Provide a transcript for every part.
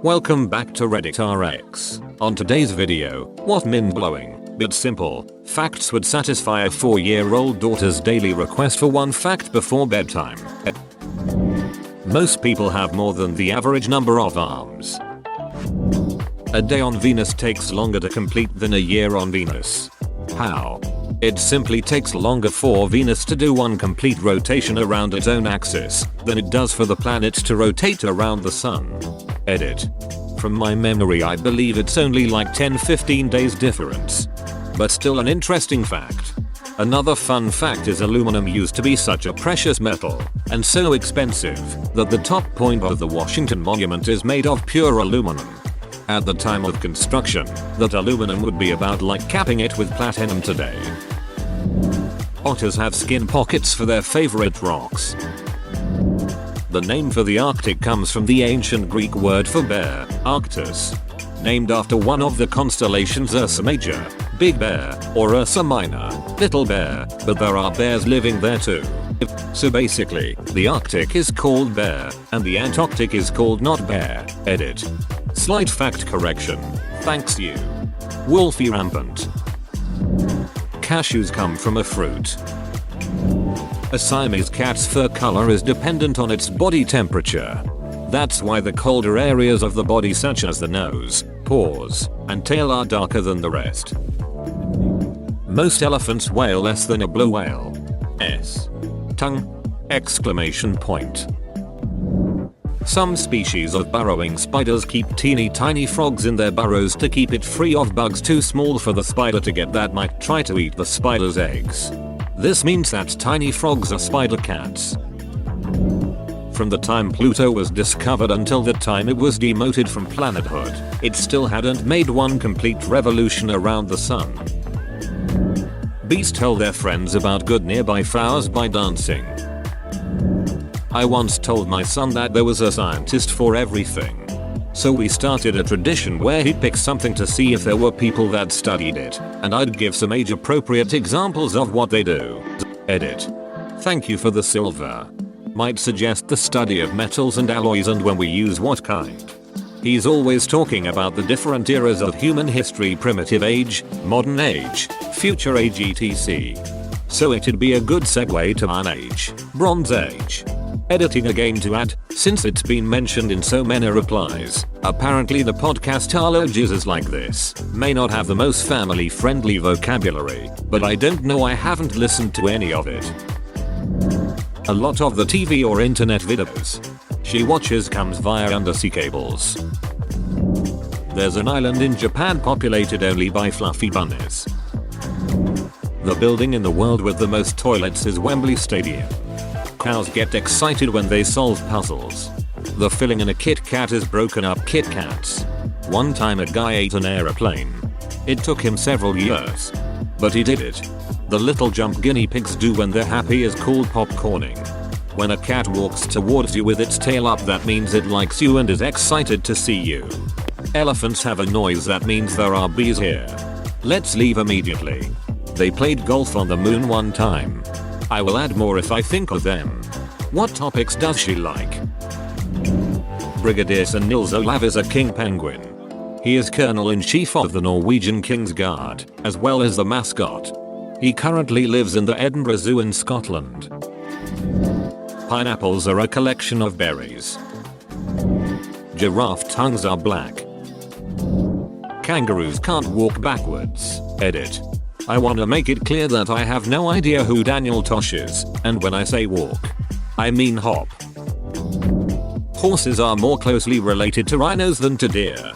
Welcome back to RedditRx. On today's video, what mind-blowing, but simple, facts would satisfy a 4-year-old daughter's daily request for one fact before bedtime. Most people have more than the average number of arms. A day on Venus takes longer to complete than a year on Venus. How? It simply takes longer for Venus to do one complete rotation around its own axis than it does for the planet to rotate around the sun. Edit. From my memory I believe it's only like 10-15 days difference. But still an interesting fact. Another fun fact is aluminum used to be such a precious metal and so expensive that the top point of the Washington Monument is made of pure aluminum. At the time of construction, that aluminum would be about like capping it with platinum today. Otters have skin pockets for their favorite rocks. The name for the Arctic comes from the ancient Greek word for bear, Arctus, named after one of the constellations Ursa Major, Big Bear, or Ursa Minor, Little Bear, but there are bears living there too. So basically, the Arctic is called bear, and the Antarctic is called not bear. Edit. Slight fact correction. Thanks you. Wolfie rampant. Cashews come from a fruit. A Siamese cat's fur color is dependent on its body temperature. That's why the colder areas of the body such as the nose, paws, and tail are darker than the rest. Most elephants weigh less than a blue whale's tongue! Exclamation point. Some species of burrowing spiders keep teeny tiny frogs in their burrows to keep it free of bugs too small for the spider to get that might try to eat the spider's eggs. This means that tiny frogs are spider cats. From the time Pluto was discovered until the time it was demoted from planethood, it still hadn't made one complete revolution around the sun. Bees tell their friends about good nearby flowers by dancing. I once told my son that there was a scientist for everything. So we started a tradition where he'd pick something to see if there were people that studied it, and I'd give some age-appropriate examples of what they do. Edit. Thank you for the silver. Might suggest the study of metals and alloys and when we use what kind. He's always talking about the different eras of human history: primitive age, modern age, future age etc. So it'd be a good segue to Iron Age, Bronze Age. Editing again to add, since it's been mentioned in so many replies, apparently the podcastologist like this may not have the most family-friendly vocabulary, but I don't know, I haven't listened to any of it. A lot of the TV or internet videos she watches comes via undersea cables. There's an island in Japan populated only by fluffy bunnies. The building in the world with the most toilets is Wembley Stadium. Cows get excited when they solve puzzles. The filling in a Kit Kat is broken up Kit Kats. One time a guy ate an aeroplane. It took him several years, but he did it. The little jump guinea pigs do when they're happy is called popcorning. When a cat walks towards you with its tail up, that means it likes you and is excited to see you. Elephants have a noise that means there are bees here. Let's leave immediately. They played golf on the moon one time. I will add more if I think of them. What topics does she like? Brigadier Sir Nils Olav is a king penguin. He is Colonel-in-Chief of the Norwegian King's Guard, as well as the mascot. He currently lives in the Edinburgh Zoo in Scotland. Pineapples are a collection of berries. Giraffe tongues are black. Kangaroos can't walk backwards. Edit. I wanna make it clear that I have no idea who Daniel Tosh is, and when I say walk, I mean hop. Horses are more closely related to rhinos than to deer.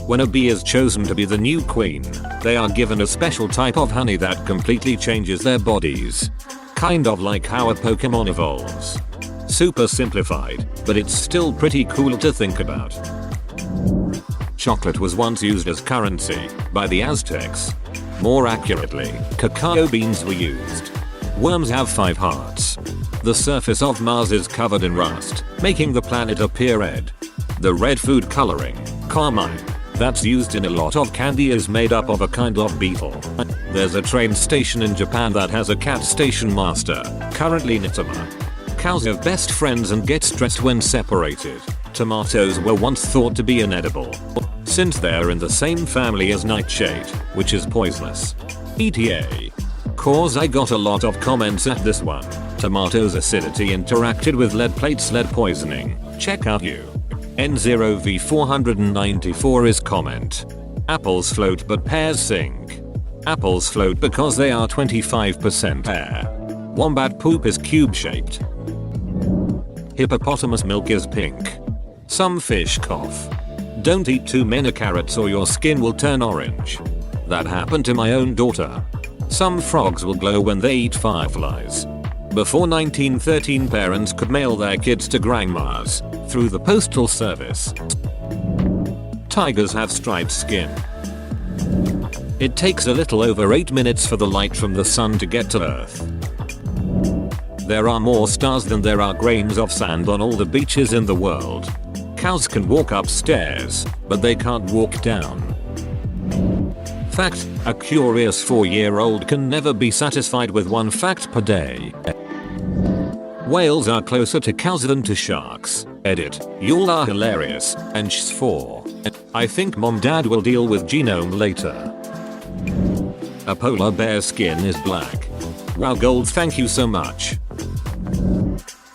When a bee is chosen to be the new queen, they are given a special type of honey that completely changes their bodies. Kind of like how a Pokemon evolves. Super simplified, but it's still pretty cool to think about. Chocolate was once used as currency by the Aztecs. More accurately, cacao beans were used. Worms have 5 hearts. The surface of Mars is covered in rust, making the planet appear red. The red food coloring, carmine, that's used in a lot of candy is made up of a kind of beetle. There's a train station in Japan that has a cat station master, currently Nitama. Cows have best friends and get stressed when separated. Tomatoes were once thought to be inedible, since they're in the same family as nightshade, which is poisonous. ETA. Cause I got a lot of comments at this one. Tomatoes acidity interacted with lead plates, lead poisoning. Check out you. N0V494 is comment. Apples float but pears sink. Apples float because they are 25% air. Wombat poop is cube shaped. Hippopotamus milk is pink. Some fish cough. Don't eat too many carrots or your skin will turn orange. That happened to my own daughter. Some frogs will glow when they eat fireflies. Before 1913, parents could mail their kids to grandmas through the postal service. Tigers have striped skin. It takes a little over 8 minutes for the light from the sun to get to Earth. There are more stars than there are grains of sand on all the beaches in the world. Cows can walk upstairs, but they can't walk down. Fact: a curious 4-year-old can never be satisfied with one fact per day. Whales are closer to cows than to sharks. Edit. Y'all are hilarious. And sh 4. I think mom dad will deal with genome later. A polar bear's skin is black. Wow, gold, thank you so much.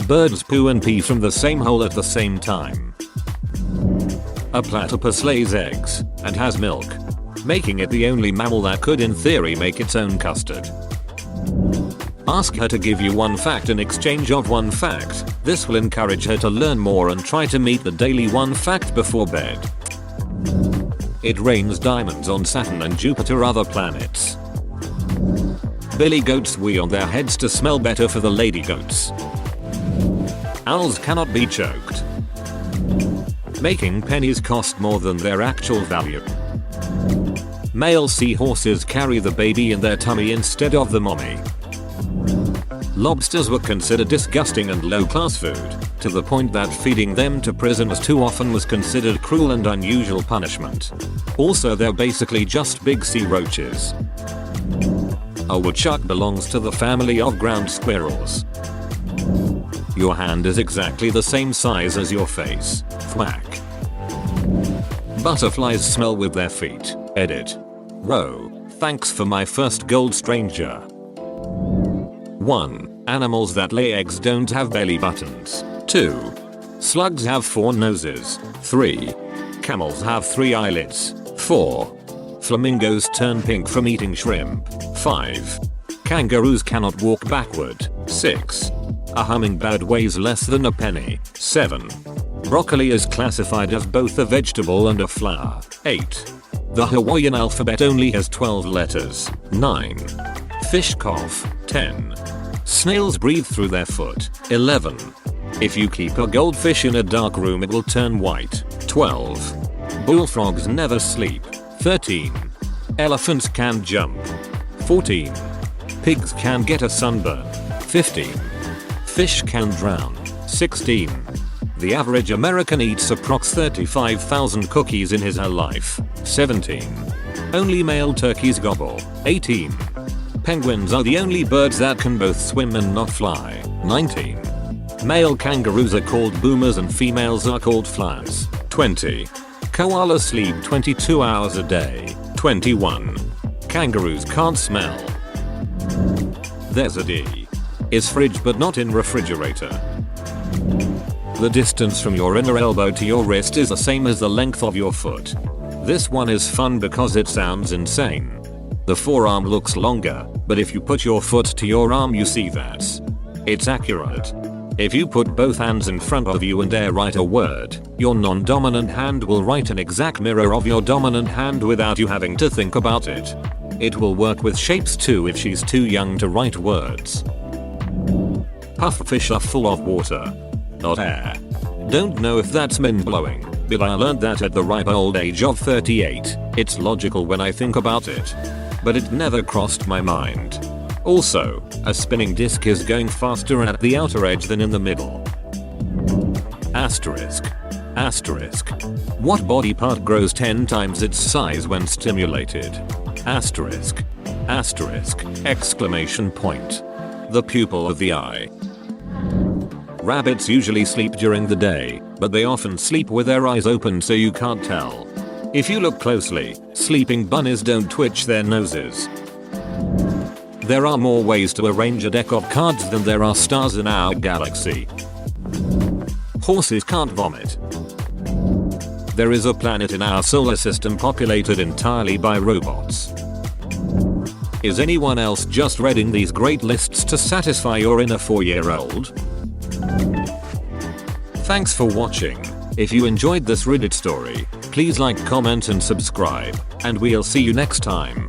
Birds poo and pee from the same hole at the same time. A platypus lays eggs and has milk, making it the only mammal that could in theory make its own custard. Ask her to give you one fact in exchange of one fact. This will encourage her to learn more and try to meet the daily one fact before bed. It rains diamonds on Saturn and Jupiter, other planets. Billy goats wee on their heads to smell better for the lady goats. Owls cannot be choked. Making pennies cost more than their actual value. Male seahorses carry the baby in their tummy instead of the mommy. Lobsters were considered disgusting and low-class food, to the point that feeding them to prisoners too often was considered cruel and unusual punishment. Also, they're basically just big sea roaches. A woodchuck belongs to the family of ground squirrels. Your hand is exactly the same size as your face. Thwack. Butterflies smell with their feet. Edit. Row. Thanks for my first gold, stranger. 1. Animals that lay eggs don't have belly buttons. 2. Slugs have 4 noses. 3. Camels have 3 eyelids. 4. Flamingos turn pink from eating shrimp. 5. Kangaroos cannot walk backward. 6. A hummingbird weighs less than a penny. 7. Broccoli is classified as both a vegetable and a flower. 8. The Hawaiian alphabet only has 12 letters. 9. Fish cough. 10. Snails breathe through their foot. 11. If you keep a goldfish in a dark room, it will turn white. 12. Bullfrogs never sleep. 13. Elephants can jump. 14. Pigs can get a sunburn. 15. Fish can drown. 16. The average American eats approx 35,000 cookies in his whole life. 17. Only male turkeys gobble. 18. Penguins are the only birds that can both swim and not fly. 19. Male kangaroos are called boomers and females are called flyers. 20. Koalas sleep 22 hours a day. 21. Kangaroos can't smell. There's a D. Is fridge but not in refrigerator. The distance from your inner elbow to your wrist is the same as the length of your foot. This one is fun because it sounds insane. The forearm looks longer, but if you put your foot to your arm you see that it's accurate. If you put both hands in front of you and dare write a word, your non-dominant hand will write an exact mirror of your dominant hand without you having to think about it. It will work with shapes too if she's too young to write words. Pufferfish are full of water, not air. Don't know if that's mind-blowing, but I learned that at the ripe old age of 38. It's logical when I think about it, but it never crossed my mind. Also, a spinning disc is going faster at the outer edge than in the middle. Asterisk. Asterisk. What body part grows 10 times its size when stimulated? Asterisk. Asterisk. Exclamation point. The pupil of the eye. Rabbits usually sleep during the day, but they often sleep with their eyes open so you can't tell. If you look closely, sleeping bunnies don't twitch their noses. There are more ways to arrange a deck of cards than there are stars in our galaxy. Horses can't vomit. There is a planet in our solar system populated entirely by robots. Is anyone else just reading these great lists to satisfy your inner 4-year-old? Thanks for watching. If you enjoyed this Reddit story, please like, comment and subscribe, and we'll see you next time.